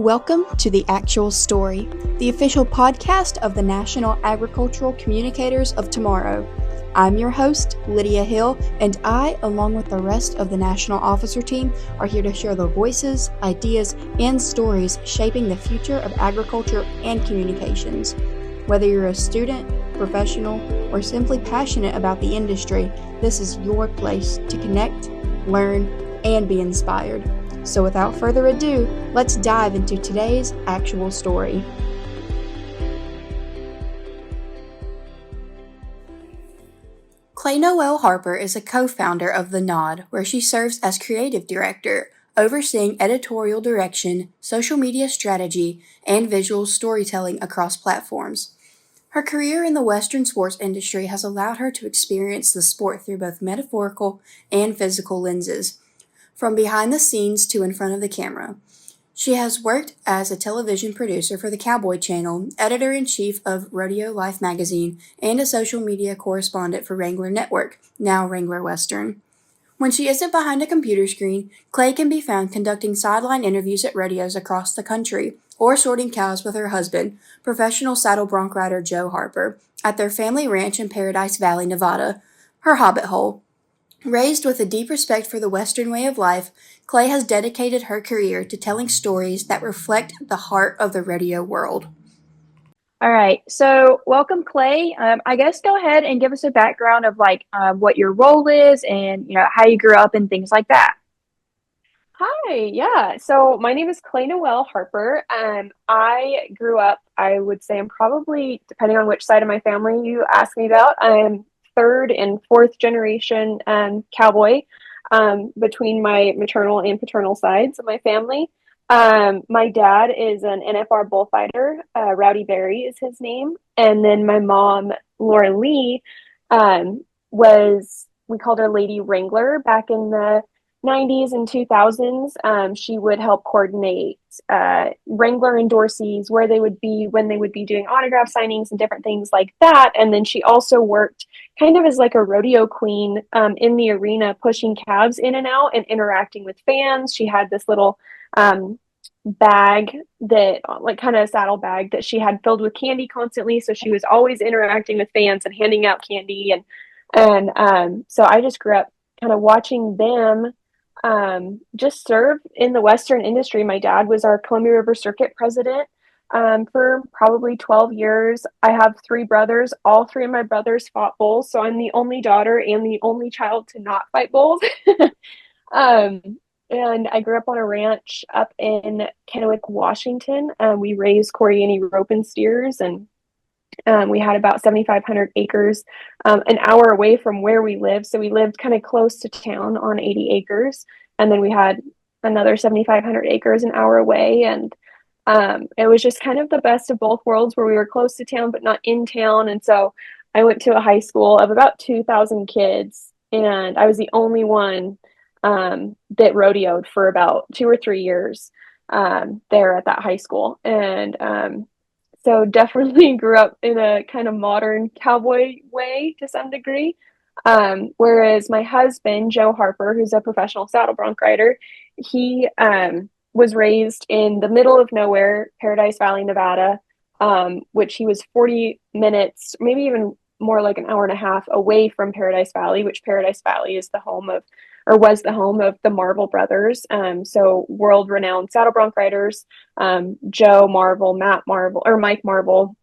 Welcome to The Actual Story, the official podcast of the National Agricultural Communicators of Tomorrow. I'm your host, Lydia Hill, and I, along with the rest of the National Officer team, are here to share the voices, ideas, and stories shaping the future of agriculture and communications. Whether you're a student, professional, or simply passionate about the industry, this is your place to connect, learn, and be inspired. So without further ado, let's dive into today's actual story. Clay Noel Harper is a co-founder of The Nod, where she serves as creative director, overseeing editorial direction, social media strategy, and visual storytelling across platforms. Her career in the Western sports industry has allowed her to experience the sport through both metaphorical and physical lenses, from behind the scenes to in front of the camera. She has worked as a television producer for the Cowboy channel, editor-in-chief of Rodeo Life magazine, and a social media correspondent for Wrangler Network, now Wrangler Western. When she isn't behind a computer screen, Clay can be found conducting sideline interviews at rodeos across the country, or sorting cows with her husband, professional saddle bronc rider Joe Harper, at their family ranch in Paradise Valley, Nevada, her hobbit hole. Raised with a deep respect for the Western way of life, Clay has dedicated her career to telling stories that reflect the heart of the rodeo world. All right, so welcome, Clay. I guess go ahead and give us a background of what your role is and how you grew up and things like that. Hi, yeah. So my name is Clay Noel Harper. I grew up, I would say I'm probably, depending on which side of my family you ask me about, I'm third and fourth generation cowboy between my maternal and paternal sides of my family. My dad is an NFR bullfighter. Rowdy Berry is his name. And then my mom, Laura Lee, we called her Lady Wrangler back in the 90s and 2000s. She would help coordinate Wrangler endorsees, where they would be when they would be doing autograph signings and different things like that. And then she also worked kind of as like a rodeo queen in the arena, pushing calves in and out and interacting with fans. She had this little bag that, like, kind of a saddle bag that she had filled with candy constantly. So she was always interacting with fans and handing out candy. And so I just grew up kind of watching them just serve in the Western industry. My dad was our Columbia River Circuit president for probably 12 years. I have three brothers. All three of my brothers fought bulls, so I'm the only daughter and the only child to not fight bulls. And I grew up on a ranch up in Kennewick, Washington. We raised Corriini roping steers, and we had about 7,500 acres an hour away from where we lived. So we lived kind of close to town on 80 acres. And then we had another 7,500 acres an hour away. And it was just kind of the best of both worlds, where we were close to town, but not in town. And so I went to a high school of about 2,000 kids, and I was the only one that rodeoed for about 2 or 3 years there at that high school. And so definitely grew up in a kind of modern cowboy way to some degree. Whereas my husband, Joe Harper, who's a professional saddle bronc rider, he was raised in the middle of nowhere, Paradise Valley, Nevada, which he was 40 minutes, maybe even more like an hour and a half away from Paradise Valley, which Paradise Valley is the home of, or was the home of, the Marvel brothers. So world-renowned saddle bronc riders, Joe Marvel, Matt Marvel, or Mike Marvel.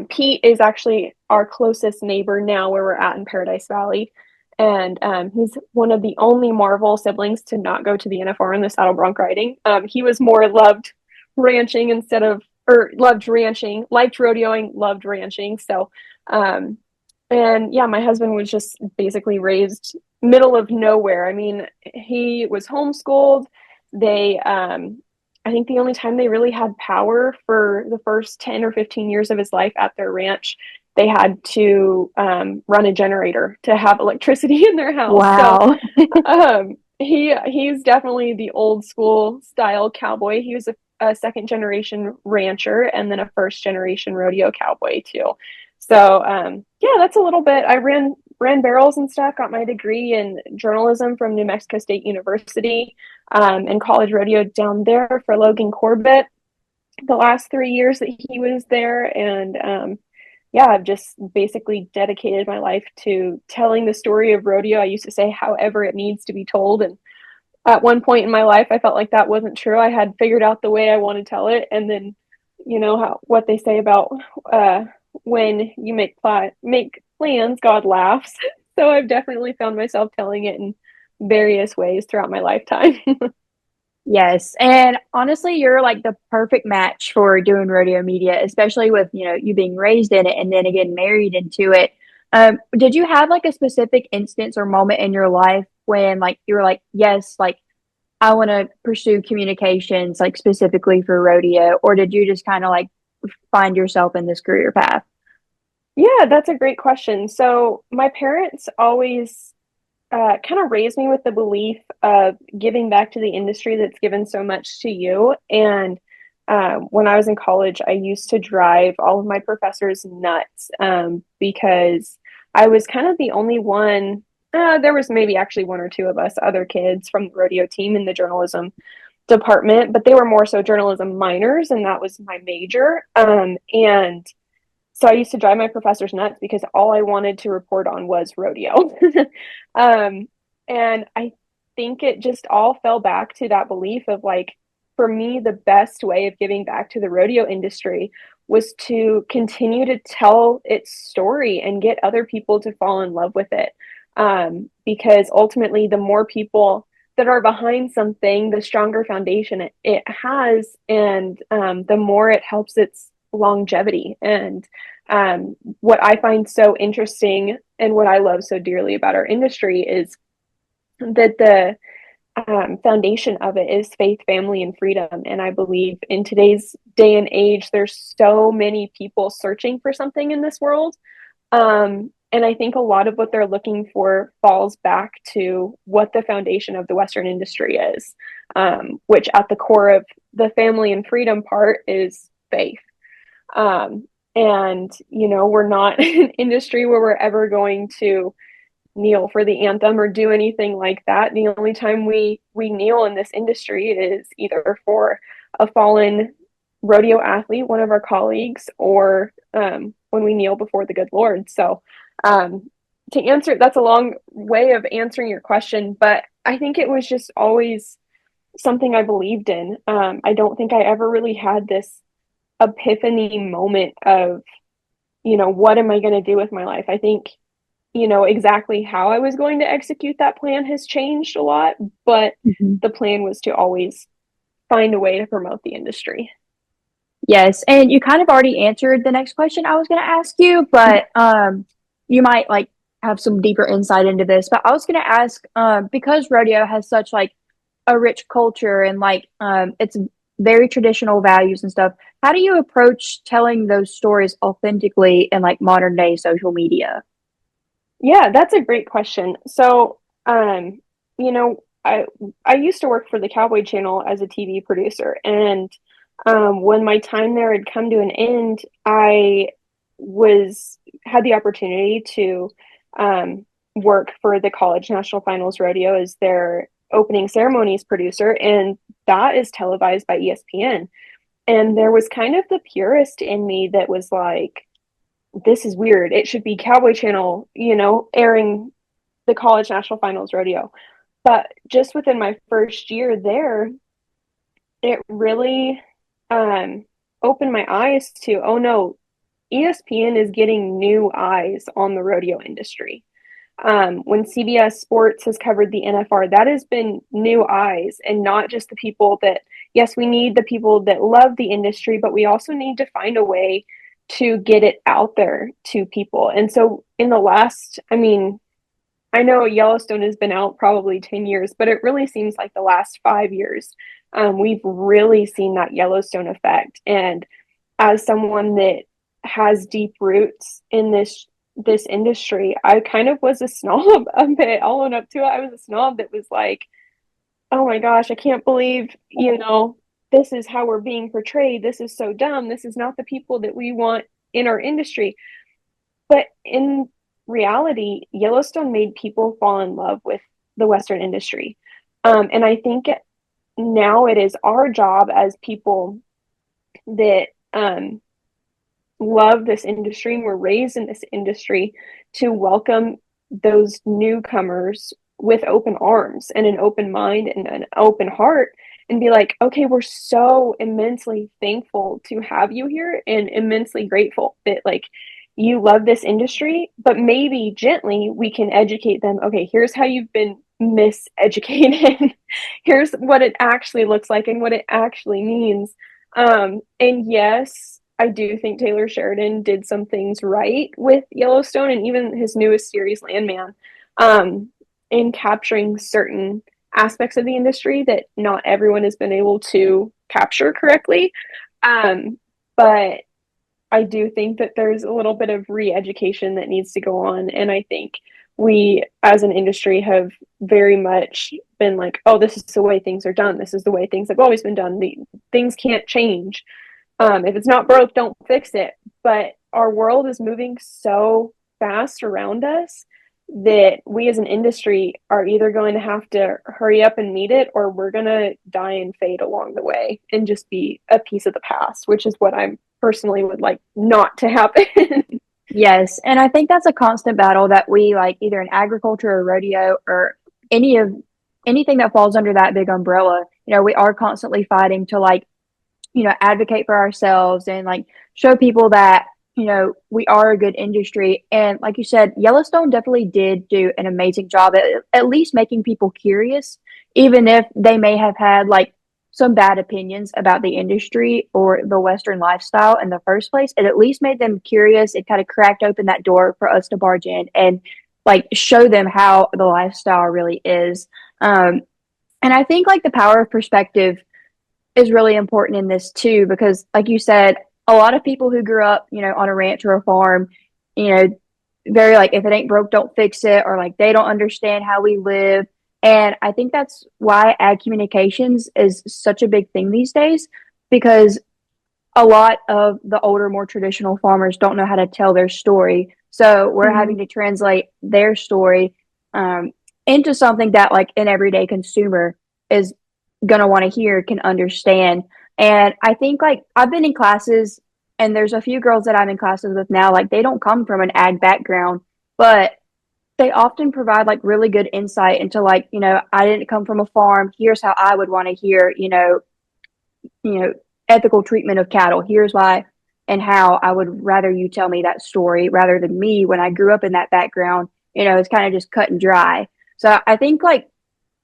Pete is actually our closest neighbor now, where we're at in Paradise Valley. And he's one of the only Marvel siblings to not go to the NFR in the saddle bronc riding. He was more loved ranching loved ranching, liked rodeoing, loved ranching. So, and yeah, my husband was just basically raised middle of nowhere. I mean, he was homeschooled. They, I think the only time they really had power for the first 10 or 15 years of his life at their ranch, they had to run a generator to have electricity in their house. Wow. So he's definitely the old school style cowboy. He was a second generation rancher and then a first generation rodeo cowboy too. So yeah, that's a little bit. I ran ran barrels and stuff, got my degree in journalism from New Mexico State University, and college rodeo down there for Logan Corbett the last 3 years that he was there. And yeah, I've just basically dedicated my life to telling the story of rodeo. I used to say, however it needs to be told. And at one point in my life, I felt like that wasn't true. I had figured out the way I want to tell it. And then, you know, what they say about when you make plans, God laughs. So I've definitely found myself telling it in various ways throughout my lifetime. Yes. And honestly, you're like the perfect match for doing rodeo media, especially with, you being raised in it and then again married into it. Did you have like a specific instance or moment in your life when like you were like, yes, like I want to pursue communications like specifically for rodeo, or did you just kind of like find yourself in this career path? Yeah, that's a great question. So my parents always kind of raised me with the belief of giving back to the industry that's given so much to you. And when I was in college, I used to drive all of my professors nuts because I was kind of the only one. There was maybe actually one or two of us other kids from the rodeo team in the journalism department, but they were more so journalism minors, and that was my major. And so I used to drive my professors nuts because all I wanted to report on was rodeo. um, and I think it just all fell back to that belief of like, for me, the best way of giving back to the rodeo industry was to continue to tell its story and get other people to fall in love with it. Because ultimately, the more people that are behind something, the stronger foundation it has, and the more it helps its longevity. And what I find so interesting and what I love so dearly about our industry is that the foundation of it is faith, family, and freedom. And I believe in today's day and age, there's so many people searching for something in this world. And I think a lot of what they're looking for falls back to what the foundation of the Western industry is, which at the core of the family and freedom part is faith. Um, and, we're not an industry where we're ever going to kneel for the anthem or do anything like that. The only time we kneel in this industry is either for a fallen rodeo athlete, one of our colleagues, or when we kneel before the good Lord. So to answer, that's a long way of answering your question, but I think it was just always something I believed in. I don't think I ever really had this epiphany moment of, what am I going to do with my life? I think, exactly how I was going to execute that plan has changed a lot, but Mhm. the plan was to always find a way to promote the industry. Yes, and you kind of already answered the next question I was going to ask you, but you might like have some deeper insight into this. But I was going to ask, because rodeo has such like a rich culture and like it's very traditional values and stuff. How do you approach telling those stories authentically in like modern day social media? Yeah, that's a great question. So, you know, I used to work for the Cowboy channel as a TV producer, and when my time there had come to an end, I was had the opportunity to work for the college national finals rodeo as their opening ceremonies producer, and that is televised by ESPN. And there was kind of the purist in me that was like, this is weird. It should be Cowboy Channel, airing the college national finals rodeo. But just within my first year there, it really opened my eyes to, oh no, ESPN is getting new eyes on the rodeo industry. When CBS Sports has covered the NFR, that has been new eyes, and not just the people that, yes, we need the people that love the industry, but we also need to find a way to get it out there to people. And so, in the last, I mean, I know Yellowstone has been out probably 10 years, but it really seems like the last 5 years, we've really seen that Yellowstone effect. And as someone that has deep roots in this industry, I kind of was a snob a bit. I'll own up to it. I was a snob that was like, oh my gosh, I can't believe, this is how we're being portrayed. This is so dumb. This is not the people that we want in our industry. But in reality, Yellowstone made people fall in love with the Western industry. And I think now it is our job as people that love this industry and were raised in this industry to welcome those newcomers with open arms and an open mind and an open heart and be like, okay, we're so immensely thankful to have you here and immensely grateful that like you love this industry, but maybe gently we can educate them. Okay, here's how you've been miseducated. Here's what it actually looks like and what it actually means. And yes, I do think Taylor Sheridan did some things right with Yellowstone and even his newest series, Landman, in capturing certain aspects of the industry that not everyone has been able to capture correctly. But I do think that there's a little bit of re-education that needs to go on. And I think we, as an industry, have very much been like, oh, this is the way things are done. This is the way things have always been done. Things can't change. If it's not broke, don't fix it. But our world is moving so fast around us that we as an industry are either going to have to hurry up and meet it, or we're going to die and fade along the way and just be a piece of the past, which is what I'm personally would like not to happen. Yes, and I think that's a constant battle that we like either in agriculture or rodeo or any of anything that falls under that big umbrella. We are constantly fighting to like, advocate for ourselves and like show people that, we are a good industry. And like you said, Yellowstone definitely did do an amazing job at least making people curious, even if they may have had like some bad opinions about the industry or the Western lifestyle in the first place. It at least made them curious. It kind of cracked open that door for us to barge in and like show them how the lifestyle really is. And I think like the power of perspective is really important in this too, because like you said, a lot of people who grew up, on a ranch or a farm, you know, very like, if it ain't broke, don't fix it, or like they don't understand how we live. And I think that's why ag communications is such a big thing these days, because a lot of the older, more traditional farmers don't know how to tell their story. So we're Mm-hmm. having to translate their story um, into something that like an everyday consumer is going to want to hear, can understand. And I think like I've been in classes and there's a few girls that I'm in classes with now, like they don't come from an ag background, but they often provide like really good insight into like, I didn't come from a farm. Here's how I would want to hear, you know, ethical treatment of cattle. Here's why and how I would rather you tell me that story rather than me when I grew up in that background. It's kind of just cut and dry. So I think like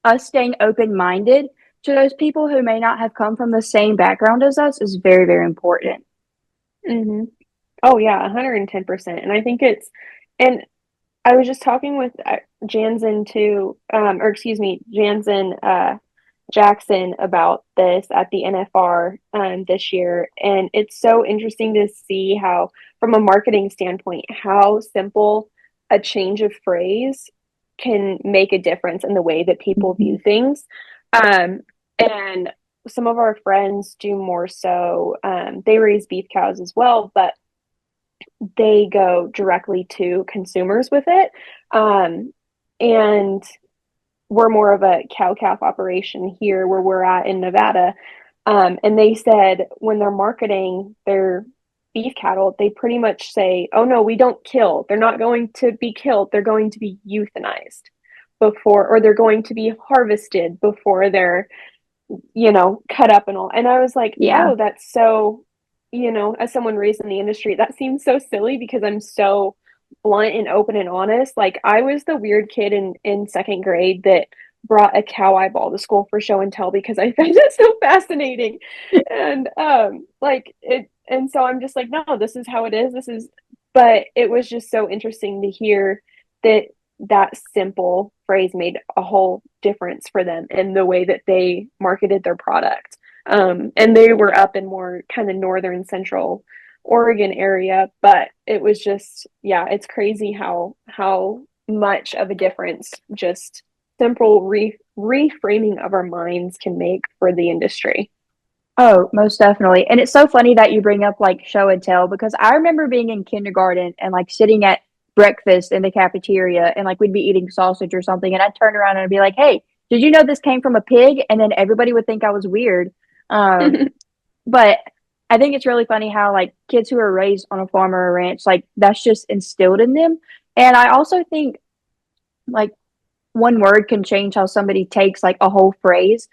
us staying open minded to those people who may not have come from the same background as us is very, very important. Mm-hmm. Oh yeah, 110%. And I think and I was just talking with Jansen too, or excuse me, Jansen Jackson about this at the NFR this year, and it's so interesting to see how, from a marketing standpoint, how simple a change of phrase can make a difference in the way that people view things. And some of our friends do more so. They raise beef cows as well, but they go directly to consumers with it. And we're more of a cow calf operation here where we're at in Nevada. And they said when they're marketing their beef cattle, they pretty much say, oh no, we don't kill. They're not going to be killed. They're going to be euthanized before, or they're going to be harvested before they're, cut up and all. And I was like, Yeah. oh, that's so, as someone raised in the industry, that seems so silly because I'm so blunt and open and honest. Like I was the weird kid in second grade that brought a cow eyeball to school for show and tell because I found it so fascinating. And like it, and so I'm just like, no, this is how it is. But it was just so interesting to hear that that simple phrase made a whole difference for them in the way that they marketed their product. And they were up in more kind of northern central Oregon area, but it was just, yeah, it's crazy how much of a difference just simple reframing of our minds can make for the industry. Oh, most definitely. And it's so funny that you bring up like show and tell, because I remember being in kindergarten and like sitting at breakfast in the cafeteria, and like we'd be eating sausage or something, and I'd turn around and I'd be like, "Hey, did you know this came from a pig?" And then everybody would think I was weird. Um, but I think it's really funny how like kids who are raised on a farm or a ranch, like that's just instilled in them. And I also think like one word can change how somebody takes like a whole phrase.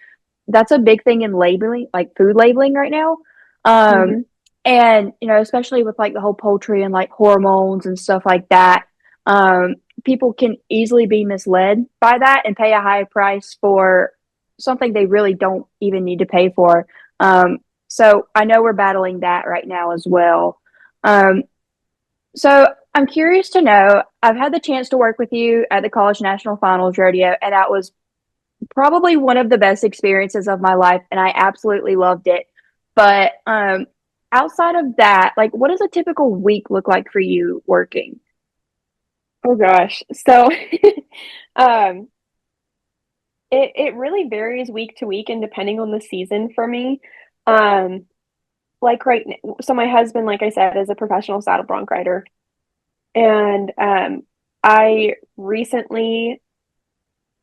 That's a big thing in labeling, like food labeling right now. Um, Hmm. and you know, especially with like the whole poultry and like hormones and stuff like that, um, people can easily be misled by that and pay a high price for something they really don't even need to pay for. So I know we're battling that right now as well. Um, so I'm curious to know, I've had the chance to work with you at the College National Finals Rodeo, and that was probably one of the best experiences of my life, and I absolutely loved it. But outside of that, like what does a typical week look like for you working? Oh gosh. So um it really varies week to week and depending on the season for me. Um like right now, so my husband, like I said, is a professional saddle bronc rider. And I recently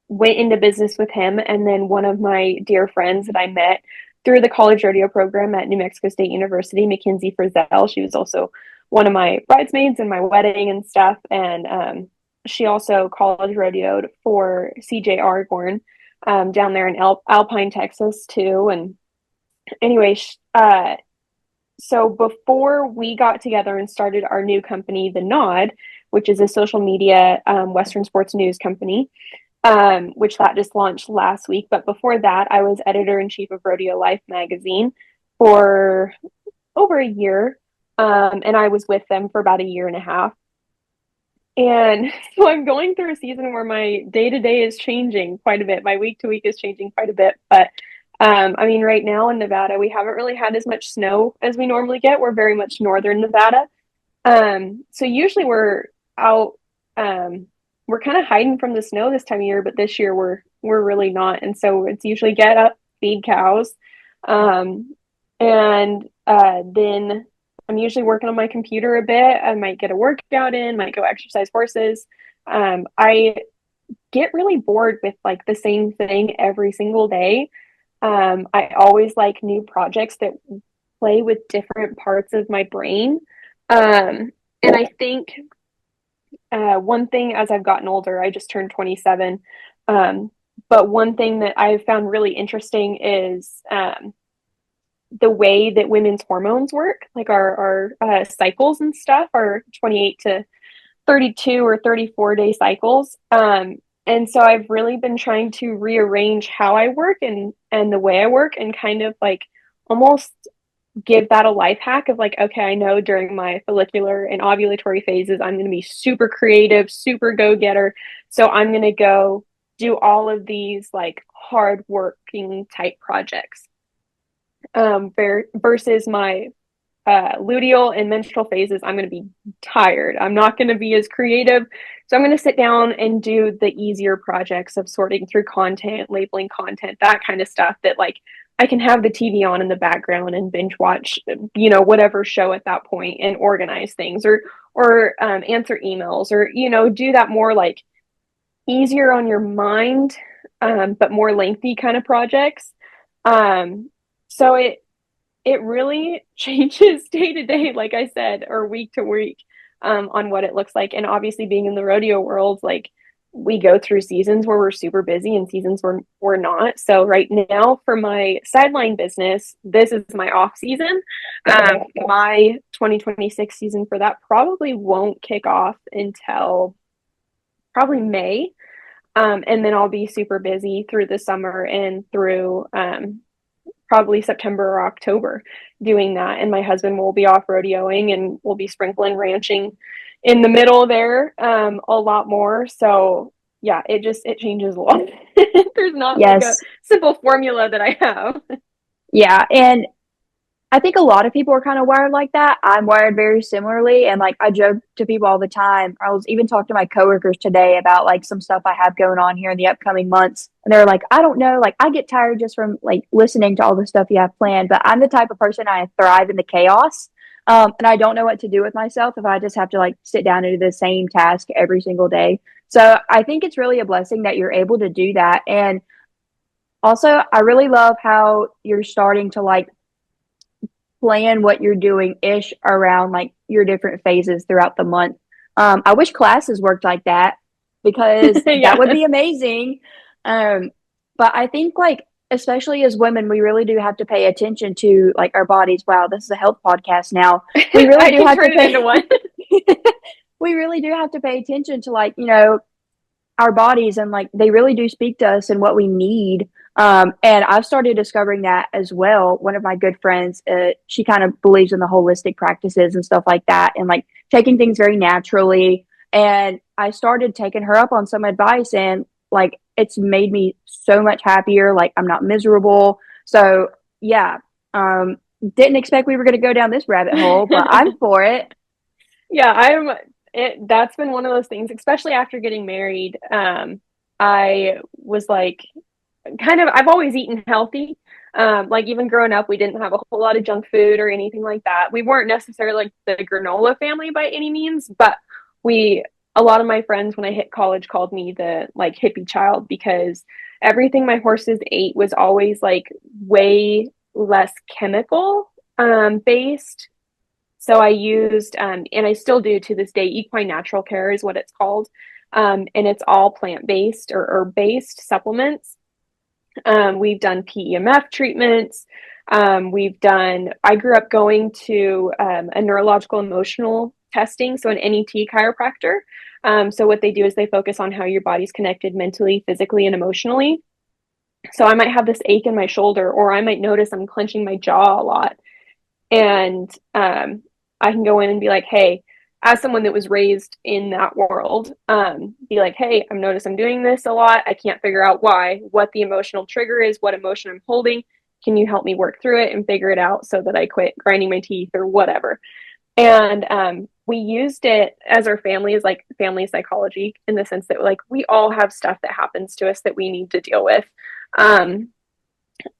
went into business with him, and then one of my dear friends that I met through the college rodeo program at New Mexico State University, Mackenzie Frizzell. She was also one of my bridesmaids in my wedding and stuff, and she also college rodeoed for CJ Aragorn down there in Alpine, Texas, too. And anyway, so before we got together and started our new company, The Nod, which is a social media Western sports news company, which that just launched last week. But before that, I was editor in chief of Rodeo Life magazine for over a year. And I was with them for about a year and a half. And so I'm going through a season where my day to day is changing quite a bit. My week to week is changing quite a bit. But I mean, right now in Nevada, we haven't really had as much snow as we normally get. We're very much northern Nevada. So usually we're out, we're kind of hiding from the snow this time of year, but this year we're really not. And so it's usually get up, feed cows, and then I'm usually working on my computer a bit. I might get a workout in, might go exercise horses. I get really bored with like the same thing every single day. I always like new projects that play with different parts of my brain. And I think one thing as I've gotten older, I just turned 27. But one thing that I've found really interesting is the way that women's hormones work, like our cycles and stuff, our 28 to 32 or 34-day cycles. And so I've really been trying to rearrange how I work and the way I work and kind of like almost give that a life hack of like, okay, I know during my follicular and ovulatory phases, I'm going to be super creative, super go getter. So I'm going to go do all of these like hard working type projects. Versus my luteal and menstrual phases, I'm going to be tired. I'm not going to be as creative. So I'm going to sit down and do the easier projects of sorting through content, labeling content, that kind of stuff that like I can have the TV on in the background and binge watch, whatever show at that point and organize things or answer emails or, do that more like easier on your mind, but more lengthy kind of projects. So it really changes day to day, like I said, or week to week, on what it looks like. And obviously, being in the rodeo world, like we go through seasons where we're super busy and seasons where we're not. So right now, for my sideline business, this is my off season. My 2026 season for that probably won't kick off until probably May. And then I'll be super busy through the summer and through probably September or October doing that. And my husband will be off rodeoing and we'll be sprinkling ranching in the middle there a lot more. So yeah, it changes a lot. There's not like a Yes. simple formula that I have. Yeah. And I think a lot of people are kind of wired like that. I'm wired very similarly. And like I joke to people all the time. I was even talking to my coworkers today about like some stuff I have going on here in the upcoming months. And they're like, I don't know. Like I get tired just from like listening to all the stuff you have planned. But I'm the type of person I thrive in the chaos. And I don't know what to do with myself if I just have to like sit down and do the same task every single day. So I think it's really a blessing that you're able to do that. And also, I really love how you're starting to like plan what you're doing ish around like your different phases throughout the month. I wish classes worked like that because Yeah. that would be amazing. Um, but I think like especially as women, we really do have to pay attention to like our bodies. Wow, this is a health podcast now. We really I do can have to turn it into pay one. we really do have to pay attention to like, you know, our bodies and like they really do speak to us and what we need. And I've started discovering that as well. One of my good friends, she kind of believes in the holistic practices and stuff like that, and like taking things very naturally. And I started taking her up on some advice, and like it's made me so much happier. Like I'm not miserable. So yeah, didn't expect we were going to go down this rabbit hole, but I'm for it. Yeah, that's been one of those things, especially after getting married. I was like, I've always eaten healthy. Like even growing up, we didn't have a whole lot of junk food or anything like that. We weren't necessarily like the granola family by any means, but a lot of my friends when I hit college called me the like hippie child because everything my horses ate was always like way less chemical based. So I used, and I still do to this day, equine natural care is what it's called. And it's all plant-based or based supplements. We've done PEMF treatments. I grew up going to a neurological emotional testing, so an NET chiropractor. So what they do is they focus on how your body's connected mentally, physically, and emotionally. So I might have this ache in my shoulder, or I might notice I'm clenching my jaw a lot. And I can go in and be like, hey, as someone that was raised in that world, be like, hey, I'm noticed I'm doing this a lot. I can't figure out why, what the emotional trigger is, what emotion I'm holding. Can you help me work through it and figure it out so that I quit grinding my teeth or whatever? And we used it as our family, as like family psychology, in the sense that like we all have stuff that happens to us that we need to deal with. Um,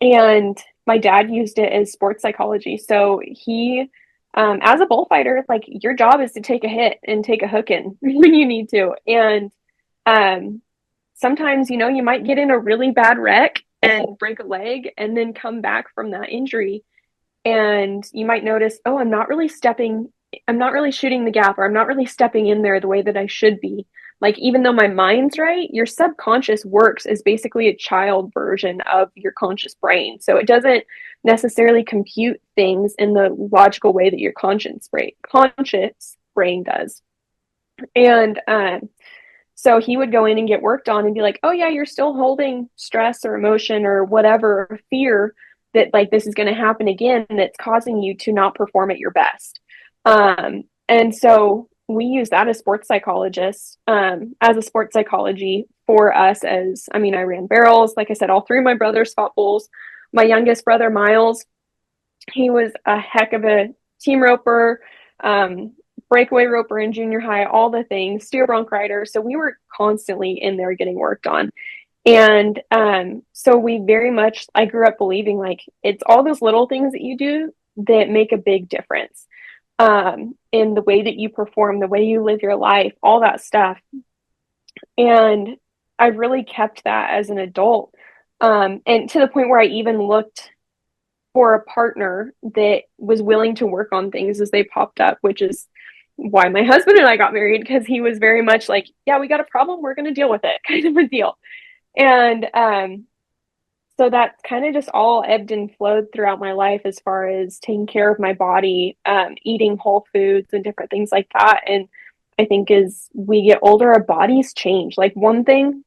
and my dad used it as sports psychology. So he, as a bullfighter, like your job is to take a hit and take a hook in when you need to. And sometimes, you know, you might get in a really bad wreck and break a leg and then come back from that injury. And you might notice, oh, I'm not really shooting the gap, or I'm not really stepping in there the way that I should be. Like, even though my mind's right, your subconscious works as basically a child version of your conscious brain. So it doesn't necessarily compute things in the logical way that your conscious brain does. And so he would go in and get worked on and be like, oh, yeah, you're still holding stress or emotion or whatever, fear that like this is going to happen again that's causing you to not perform at your best. And so we use that as sports psychologists, as a sports psychology for us. I ran barrels. Like I said, all three of my brothers fought bulls. My youngest brother, Miles, he was a heck of a team roper, breakaway roper in junior high, all the things, steer bronc rider. So we were constantly in there getting worked on. And so we very much, I grew up believing like it's all those little things that you do that make a big difference in the way that you perform, the way you live your life, all that stuff. And I really kept that as an adult. And to the point where I even looked for a partner that was willing to work on things as they popped up, which is why my husband and I got married, because he was very much like, yeah, we got a problem, we're going to deal with it, kind of a deal. And so that kind of just all ebbed and flowed throughout my life as far as taking care of my body, eating whole foods and different things like that. And I think as we get older, our bodies change. Like one thing,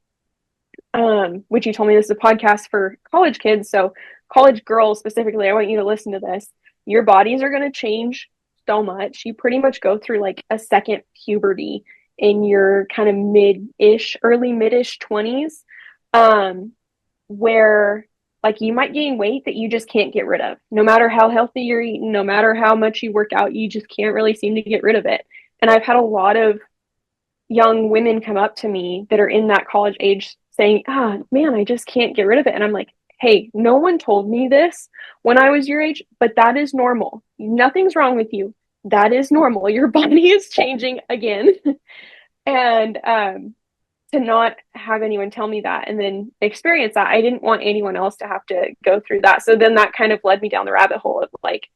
which you told me this is a podcast for college kids. So college girls specifically, I want you to listen to this. Your bodies are going to change so much. You pretty much go through like a second puberty in your kind of early mid-ish 20s. Where like you might gain weight that you just can't get rid of. No matter how healthy you're eating, no matter how much you work out, you just can't really seem to get rid of it. And I've had a lot of young women come up to me that are in that college age saying, man, I just can't get rid of it. And I'm like, hey, no one told me this when I was your age, but that is normal. Nothing's wrong with you. that is normal. Your body is changing again. And to not have anyone tell me that and then experience that, I didn't want anyone else to have to go through that. So then that kind of led me down the rabbit hole of like,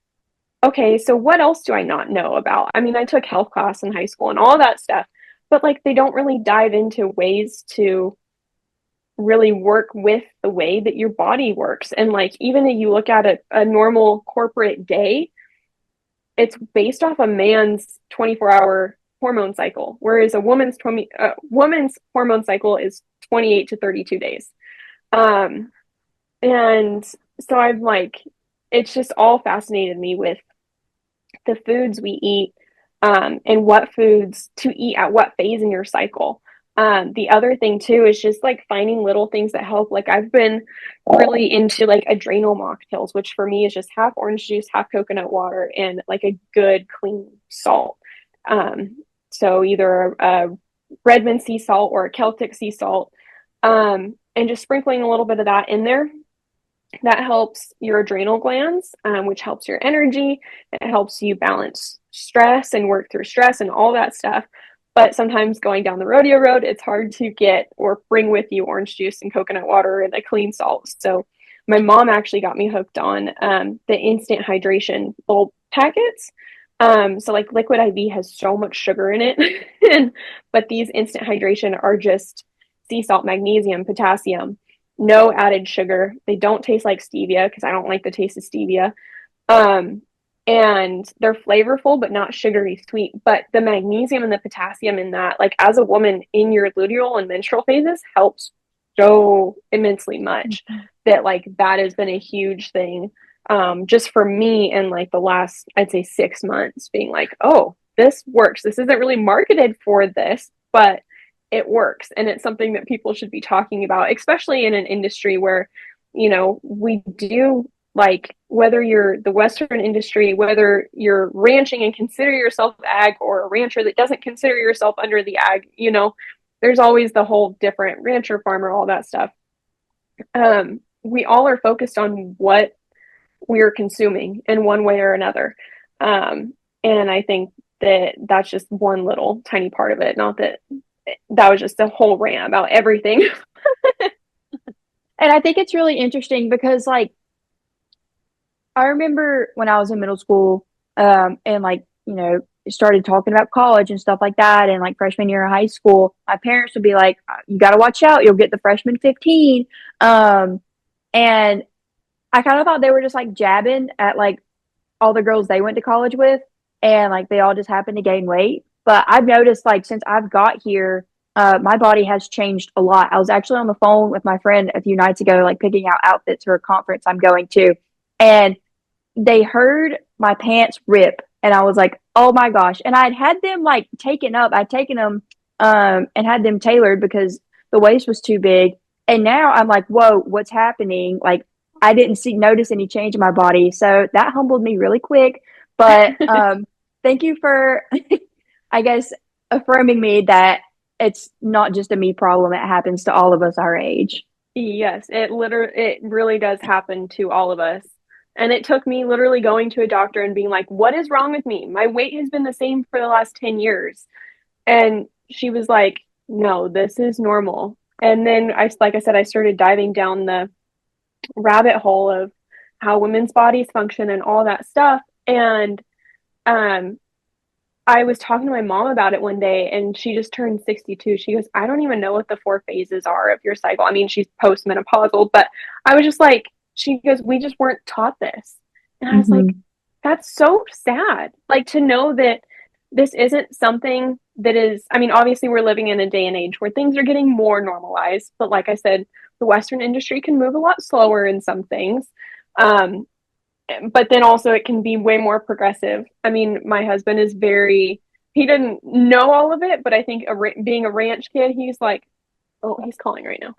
okay, so what else do I not know about? I mean, I took health class in high school and all that stuff, but like they don't really dive into ways to really work with the way that your body works. And like, even if you look at a normal corporate day, it's based off a man's 24-hour hormone cycle, whereas a woman's hormone cycle is 28 to 32 days. And so I'm like, it's just all fascinated me with the foods we eat, and what foods to eat at what phase in your cycle. The other thing too is just like finding little things that help. Like I've been really into like adrenal mocktails, which for me is just half orange juice, half coconut water, and like a good clean salt. So either a Redmond sea salt or a Celtic sea salt, and just sprinkling a little bit of that in there. That helps your adrenal glands, which helps your energy. It helps you balance stress and work through stress and all that stuff. But sometimes going down the rodeo road, it's hard to get or bring with you orange juice and coconut water and a clean salt. So my mom actually got me hooked on the instant hydration little packets. So like Liquid IV has so much sugar in it, but these instant hydration are just sea salt, magnesium, potassium, no added sugar. They don't taste like stevia because I don't like the taste of stevia. And they're flavorful, but not sugary sweet. But the magnesium and the potassium in that, like as a woman in your luteal and menstrual phases, helps so immensely much that like that has been a huge thing. Just for me in like the last, I'd say 6 months, being like, oh, this works. This isn't really marketed for this, but it works. And it's something that people should be talking about, especially in an industry where, we do like, whether you're the Western industry, whether you're ranching and consider yourself ag, or a rancher that doesn't consider yourself under the ag, there's always the whole different rancher, farmer, all that stuff. We all are focused on what we're consuming in one way or another. And I think that that's just one little tiny part of it. Not that that was just a whole rant about everything. And I think it's really interesting because, like, I remember when I was in middle school, and like, started talking about college and stuff like that, and like freshman year of high school, my parents would be like, "You got to watch out, you'll get the freshman 15." And I kind of thought they were just like jabbing at like all the girls they went to college with, and like they all just happened to gain weight. But I've noticed, like, since I've got here, my body has changed a lot. I was actually on the phone with my friend a few nights ago, like picking out outfits for a conference I'm going to, and they heard my pants rip, and I was like, oh my gosh. And I'd had them like taken up. I'd taken them and had them tailored because the waist was too big. And now I'm like, whoa, what's happening? Like, I didn't notice any change in my body. So that humbled me really quick. But thank you for, I guess, affirming me that it's not just a me problem. It happens to all of us our age. Yes, it really does happen to all of us. And it took me literally going to a doctor and being like, what is wrong with me? My weight has been the same for the last 10 years. And she was like, no, this is normal. And then like I said, I started diving down the rabbit hole of how women's bodies function and all that stuff. And I was talking to my mom about it one day, and she just turned 62. She goes, I don't even know what the 4 phases are of your cycle. I mean, she's postmenopausal, but I was just like, she goes, we just weren't taught this. And I was like, that's so sad. Like, to know that this isn't something that is, I mean, obviously we're living in a day and age where things are getting more normalized. But like I said, the Western industry can move a lot slower in some things. But then also it can be way more progressive. I mean, my husband is he didn't know all of it, but I think being a ranch kid, he's like, oh, he's calling right now.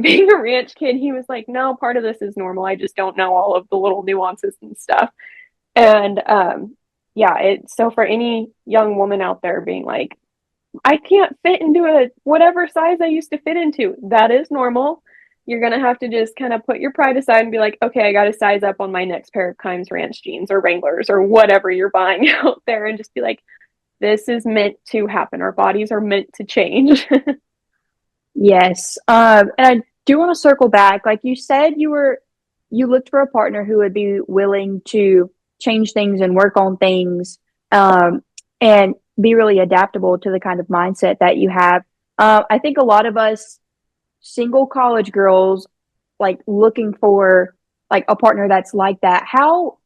Being a ranch kid, he was like, no, part of this is normal. I just don't know all of the little nuances and stuff. And yeah, so for any young woman out there being like, I can't fit into a whatever size I used to fit into, that is normal. you're going to have to just kind of put your pride aside and be like, okay, I got to size up on my next pair of Kimes Ranch jeans or Wranglers or whatever you're buying out there, and just be like, this is meant to happen. Our bodies are meant to change. Yes. And I do want to circle back. Like you said, you looked for a partner who would be willing to change things and work on things, and be really adaptable to the kind of mindset that you have. I think a lot of us single college girls like looking for like a partner that's like that. How,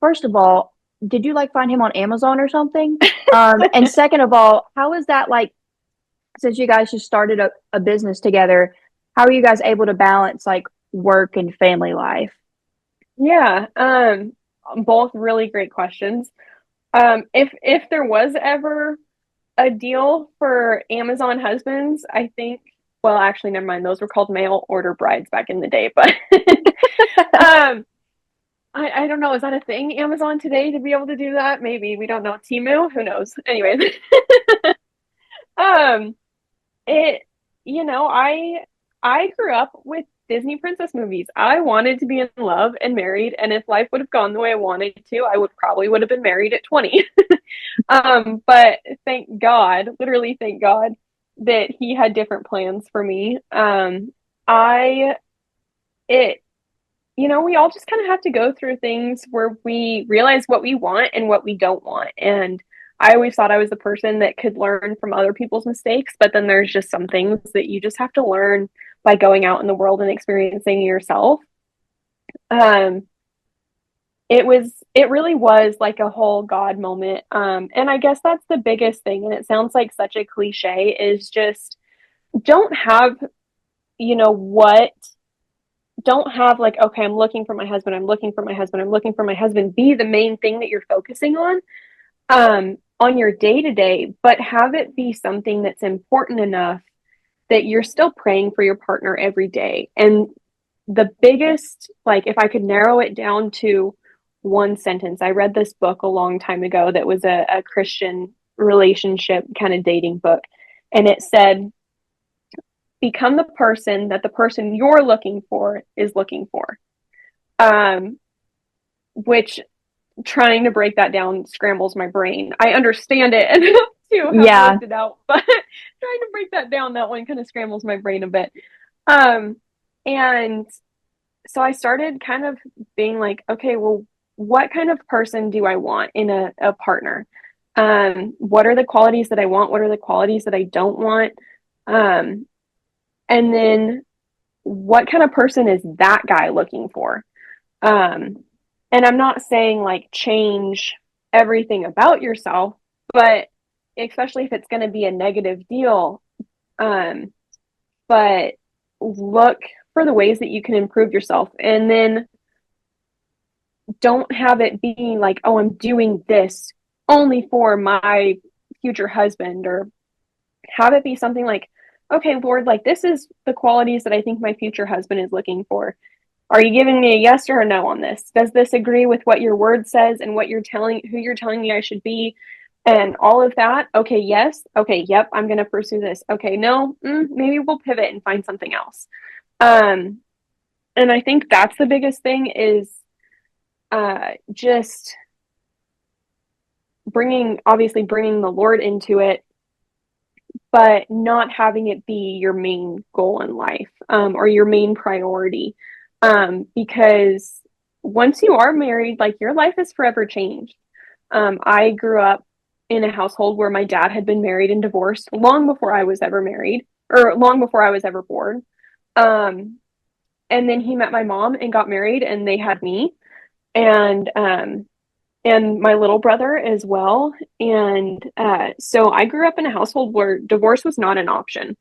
first of all, did you like find him on Amazon or something? And second of all, how is that like, since you guys just started a business together, how are you guys able to balance like work and family life? Yeah, both really great questions. If there was ever a deal for Amazon husbands, I think, well, actually, never mind. Those were called mail order brides back in the day, but um, I don't know. Is that a thing, Amazon today, to be able to do that? Maybe. We don't know. Temu? Who knows? Anyways, um, it, I grew up with Disney princess movies. I wanted to be in love and married, and if life would have gone the way I wanted to, I would have been married at 20. But thank God, literally thank God, that he had different plans for me. I it we all just kind of have to go through things where we realize what we want and what we don't want. And I always thought I was the person that could learn from other people's mistakes, but then there's just some things that you just have to learn by going out in the world and experiencing yourself. Um, it really was like a whole God moment. And I guess that's the biggest thing, and it sounds like such a cliche, is just don't have, what don't have like, okay, I'm looking for my husband, I'm looking for my husband, I'm looking for my husband, be the main thing that you're focusing on your day to day, but have it be something that's important enough that you're still praying for your partner every day. And the biggest, like, if I could narrow it down to one sentence, I read this book a long time ago that was a Christian relationship kind of dating book. And it said, become the person that the person you're looking for is looking for. Which, trying to break that down scrambles my brain. I understand it enough to have Yeah. lived it out, but trying to break that down, that one kind of scrambles my brain a bit. And so I started kind of being like, okay, well, what kind of person do I want in a partner? What are the qualities that I want? What are the qualities that I don't want? And then what kind of person is that guy looking for? And I'm not saying like change everything about yourself, but especially if it's going to be a negative deal, um, but look for the ways that you can improve yourself, and then don't have it be like, oh, I'm doing this only for my future husband, or have it be something like, okay, Lord, like this is the qualities that I think my future husband is looking for. Are you giving me a yes or a no on this? Does this agree with what your word says and who you're telling me I should be, and all of that? Okay, yes. Okay, yep, I'm going to pursue this. Okay, no, maybe we'll pivot and find something else. Um, and I think that's the biggest thing is just obviously bringing the Lord into it, but not having it be your main goal in life, or your main priority. Because once you are married, like your life is forever changed. I grew up in a household where my dad had been married and divorced long before I was ever married, or long before I was ever born. And then he met my mom and got married, and they had me, and my little brother as well. And so I grew up in a household where divorce was not an option.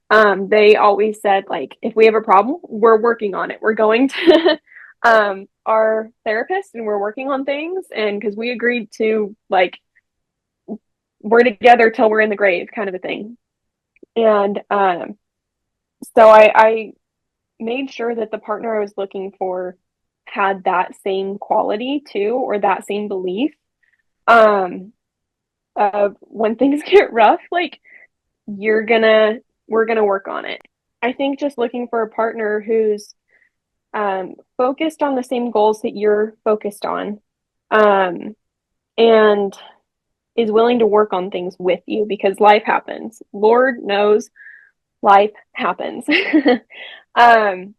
They always said, like, if we have a problem, we're working on it. We're going to our therapist and we're working on things. And because we agreed to, like, we're together till we're in the grave kind of a thing. And so I made sure that the partner I was looking for had that same quality too, or that same belief. Of when things get rough, like, we're gonna work on it. I think just looking for a partner who's focused on the same goals that you're focused on, and is willing to work on things with you because life happens. Lord knows life happens. um,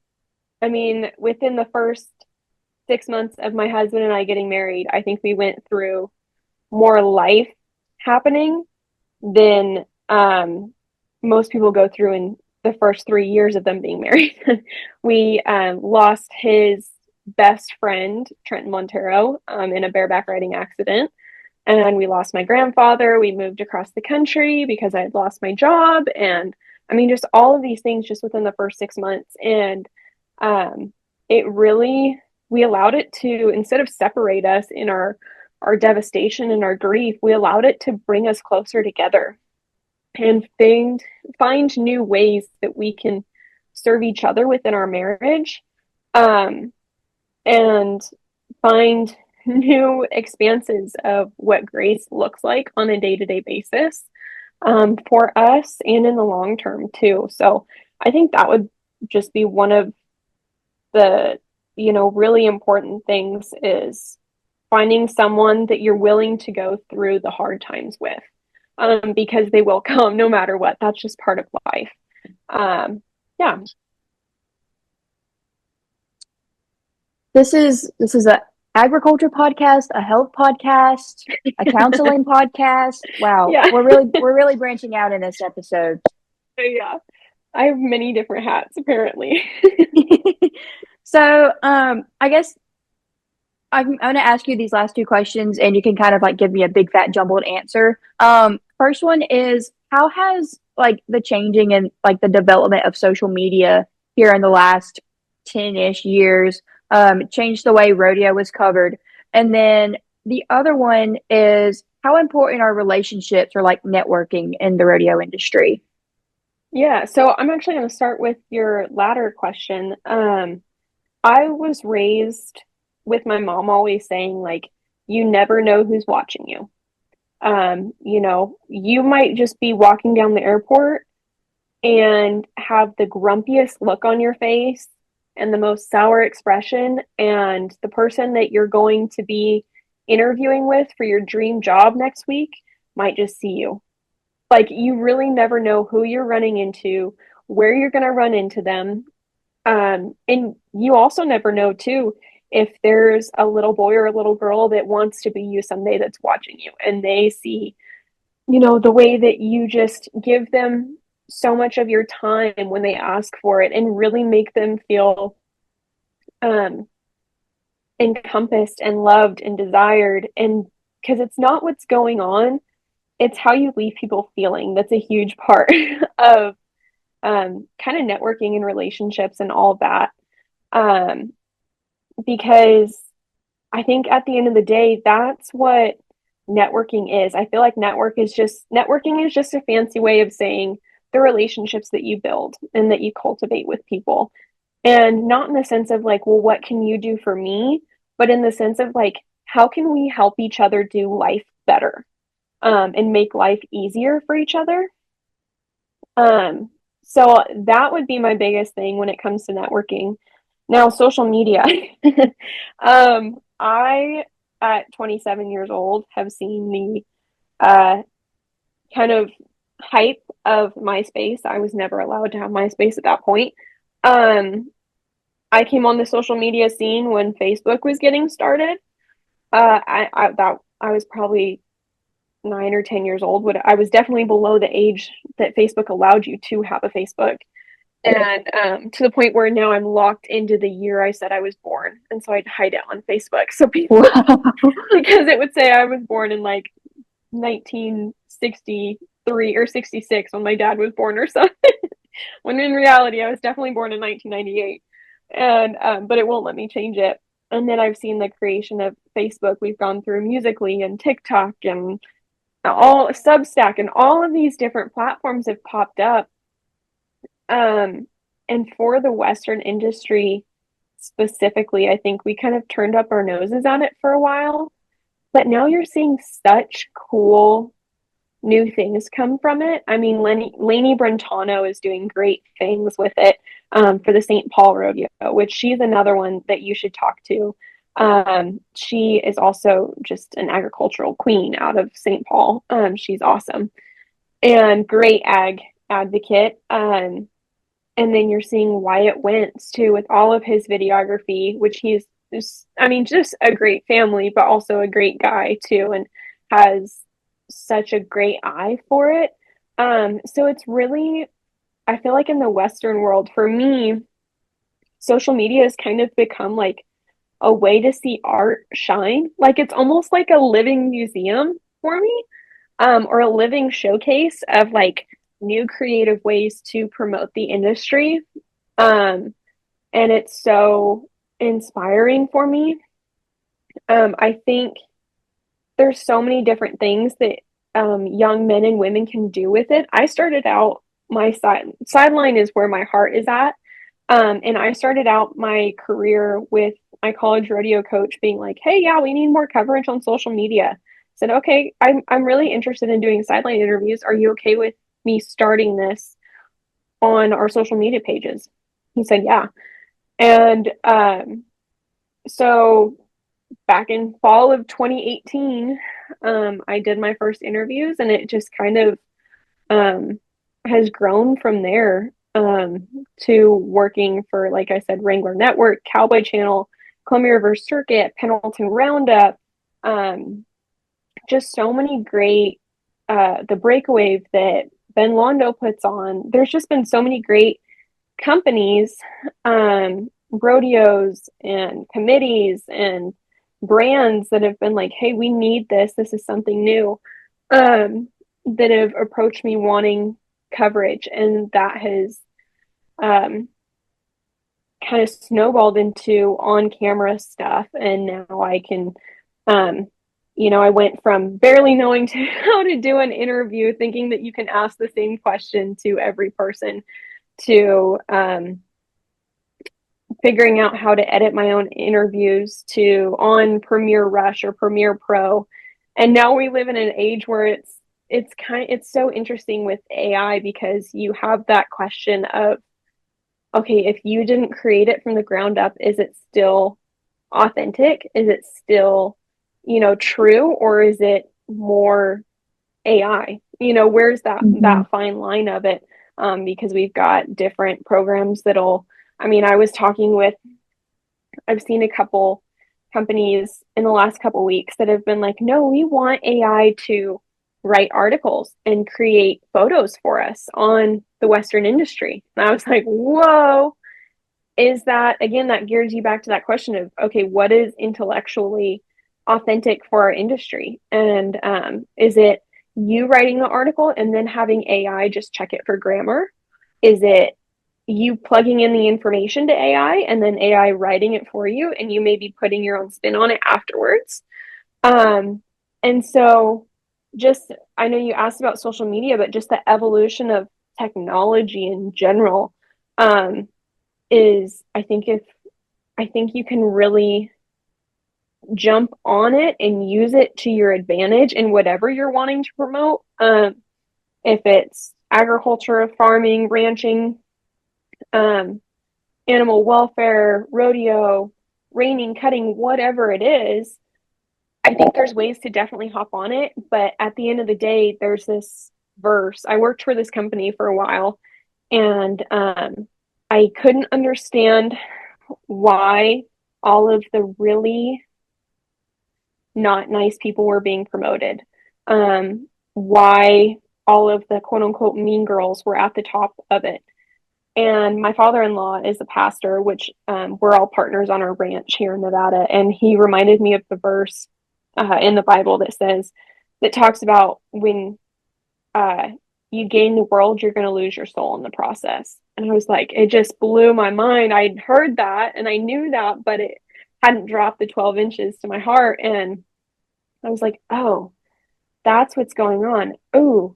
I mean, within the first 6 months of my husband and I getting married, I think we went through more life happening than most people go through in the first 3 years of them being married. We lost his best friend, Trenton Montero, in a bareback riding accident. And we lost my grandfather. We moved across the country because I had lost my job. And I mean, just all of these things just within the first 6 months. And um, it really, we allowed it to, instead of separate us in our devastation and our grief, we allowed it to bring us closer together and find new ways that we can serve each other within our marriage, um, and find new expanses of what grace looks like on a day-to-day basis, for us and in the long term too. So I think that would just be one of the, really important things is finding someone that you're willing to go through the hard times with, because they will come no matter what. That's just part of life. Yeah. This is a agriculture podcast, a health podcast, a counseling podcast. Wow, Yeah. we're really branching out in this episode. Yeah. I have many different hats apparently. So, I guess I'm going to ask you these last two questions, and you can kind of like give me a big fat jumbled answer. First one is, how has like the changing and like the development of social media here in the last 10-ish years changed the way rodeo was covered? And then the other one is, how important are relationships or like networking in the rodeo industry? Yeah, so I'm actually going to start with your latter question. I was raised with my mom always saying, like, you never know who's watching you. You might just be walking down the airport and have the grumpiest look on your face and the most sour expression, and the person that you're going to be interviewing with for your dream job next week might just see you. Like, you really never know who you're running into, where you're going to run into them. And you also never know, too, if there's a little boy or a little girl that wants to be you someday that's watching you and they see, the way that you just give them so much of your time when they ask for it and really make them feel um, encompassed and loved and desired. And because it's not what's going on, it's how you leave people feeling. That's a huge part of kind of networking and relationships and all that. Um, because I think at the end of the day, that's what networking is. I feel like networking is just a fancy way of saying the relationships that you build and that you cultivate with people. And not in the sense of like, well, what can you do for me? But in the sense of like, how can we help each other do life better, and make life easier for each other? So that would be my biggest thing when it comes to networking. Now, social media. I, at 27 years old, have seen the kind of hype of MySpace. I was never allowed to have MySpace at that point. Um, I came on the social media scene when Facebook was getting started. I was probably 9 or 10 years old. I was definitely below the age that Facebook allowed you to have a Facebook. And to the point where now I'm locked into the year I said I was born. And so I'd hide it on Facebook. So people, because it would say I was born in like 1963 or 66 when my dad was born or something. When in reality, I was definitely born in 1998. And, but it won't let me change it. And then I've seen the creation of Facebook. We've gone through Musically and TikTok and all Substack, and all of these different platforms have popped up. And for the Western industry specifically, I think we kind of turned up our noses at it for a while. But now you're seeing such cool new things come from it. I mean, Lainey Brentano is doing great things with it for the St. Paul Rodeo, which she's another one that you should talk to. She is also just an agricultural queen out of St. Paul. She's awesome and great ag advocate. And then you're seeing Wyatt Wentz too, with all of his videography, which he's just, I mean, just a great family, but also a great guy too, and has such a great eye for it. So it's really, I feel like in the Western world, for me, social media has kind of become like a way to see art shine. Like it's almost like a living museum for me, or a living showcase of like new creative ways to promote the industry. And it's so inspiring for me. I think there's so many different things that young men and women can do with it. I started out my sideline is where my heart is at. And I started out my career with my college rodeo coach being like, "Hey, yeah, we need more coverage on social media." I said, "Okay, I'm really interested in doing sideline interviews. Are you okay with me starting this on our social media pages?" He said, "Yeah." And so back in fall of 2018, I did my first interviews, and it just kind of has grown from there, to working for, like I said, Wrangler Network, Cowboy Channel, Columbia River Circuit, Pendleton Roundup, just so many great, the Breakaway that Ben Londo puts on. There's just been so many great companies, rodeos and committees and brands that have been like, "Hey, we need this. This is something new," that have approached me wanting coverage, and that has kind of snowballed into on-camera stuff. And now I can, I went from barely knowing how to do an interview, thinking that you can ask the same question to every person, to figuring out how to edit my own interviews, to on Premiere Rush or Premiere Pro. And now we live in an age where it's so interesting with AI, because you have that question of, okay, if you didn't create it from the ground up, is it still authentic? Is it still, true, or is it more AI? Where's that fine line of it? Because we've got different programs that'll, I mean, I've seen a couple companies in the last couple weeks that have been like, "No, we want AI to write articles and create photos for us on the Western industry." And I was like, whoa, is that, again, that gears you back to that question of, okay, what is intellectually authentic for our industry? And is it you writing the article and then having AI just check it for grammar? Is it you plugging in the information to AI and then AI writing it for you, and you may be putting your own spin on it afterwards? And so just, I know you asked about social media, but just the evolution of technology in general, is, I think you can really jump on it and use it to your advantage in whatever you're wanting to promote. If it's agriculture, farming, ranching, animal welfare, rodeo, reining, cutting, whatever it is, I think there's ways to definitely hop on it. But at the end of the day, there's this verse. I worked for this company for a while, and I couldn't understand why all of the really not nice people were being promoted. Why all of the quote unquote mean girls were at the top of it. And my father-in-law is a pastor, which we're all partners on our ranch here in Nevada. And he reminded me of the verse in the Bible that talks about when you gain the world, you're going to lose your soul in the process. And I was like, it just blew my mind. I'd heard that and I knew that, but it hadn't dropped the 12 inches to my heart. And I was like, oh, that's what's going on. Oh,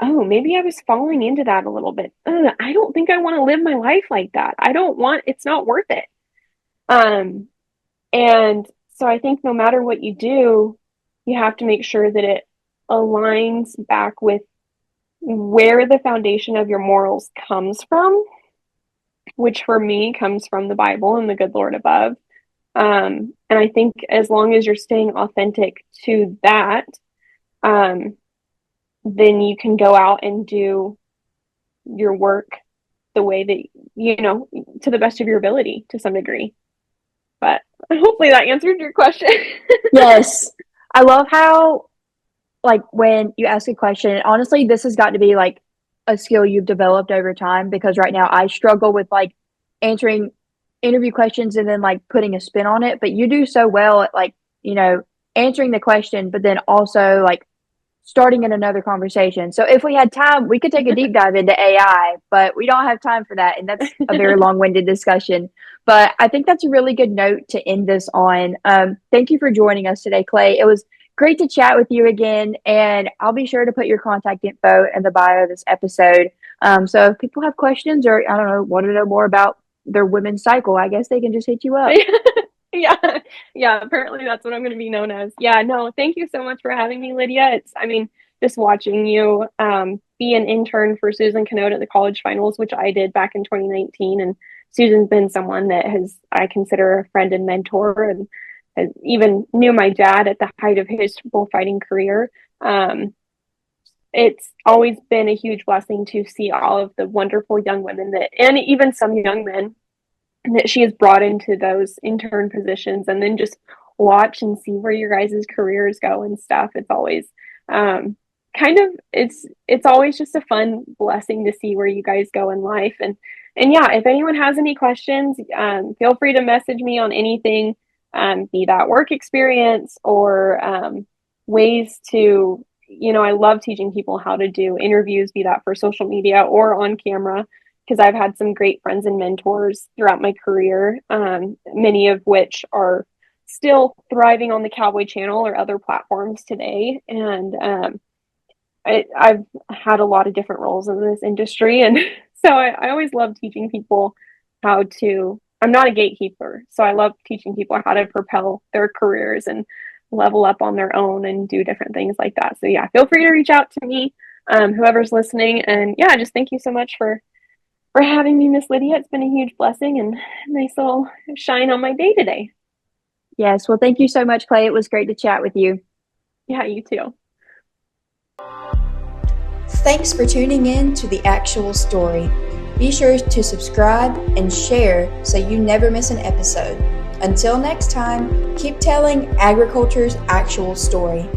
maybe I was falling into that a little bit. I don't think I want to live my life like that. It's not worth it. And so I think no matter what you do, you have to make sure that it aligns back with where the foundation of your morals comes from, which for me comes from the Bible and the good Lord above. And I think as long as you're staying authentic to that, then you can go out and do your work the way that, to the best of your ability to some degree. But hopefully that answered your question. Yes. I love how, like, when you ask a question, honestly, this has got to be like a skill you've developed over time, because right now I struggle with like answering interview questions and then like putting a spin on it. But you do so well at like, answering the question, but then also like starting in another conversation. So if we had time, we could take a deep dive into AI, but we don't have time for that. And that's a very long-winded discussion. But I think that's a really good note to end this on. Thank you for joining us today, Clay. It was great to chat with you again. And I'll be sure to put your contact info in the bio of this episode. So if people have questions or, I don't know, want to know more about their women's cycle, I guess they can just hit you up. Yeah, apparently that's what I'm going to be known as. Yeah, no, thank you so much for having me, Lydia. Just watching you be an intern for Susan Canode at the college finals, which I did back in 2019. And Susan's been someone that I consider a friend and mentor, and even knew my dad at the height of his bullfighting career. It's always been a huge blessing to see all of the wonderful young women and even some young men that she has brought into those intern positions, and then just watch and see where your guys' careers go and stuff. It's always it's always just a fun blessing to see where you guys go in life. And yeah, if anyone has any questions, feel free to message me on anything, be that work experience or ways to, I love teaching people how to do interviews, be that for social media or on camera, because I've had some great friends and mentors throughout my career, many of which are still thriving on the Cowboy channel or other platforms today. And I've had a lot of different roles in this industry. And so I always love teaching people I'm not a gatekeeper. So I love teaching people how to propel their careers and level up on their own and do different things like that. So yeah, feel free to reach out to me, whoever's listening. And yeah, just thank you so much for having me, Miss Lydia. It's been a huge blessing and a nice little shine on my day today. Yes. Well, thank you so much, Clay. It was great to chat with you. Yeah, you too. Thanks for tuning in to The Actual Story. Be sure to subscribe and share so you never miss an episode. Until next time, keep telling agriculture's actual story.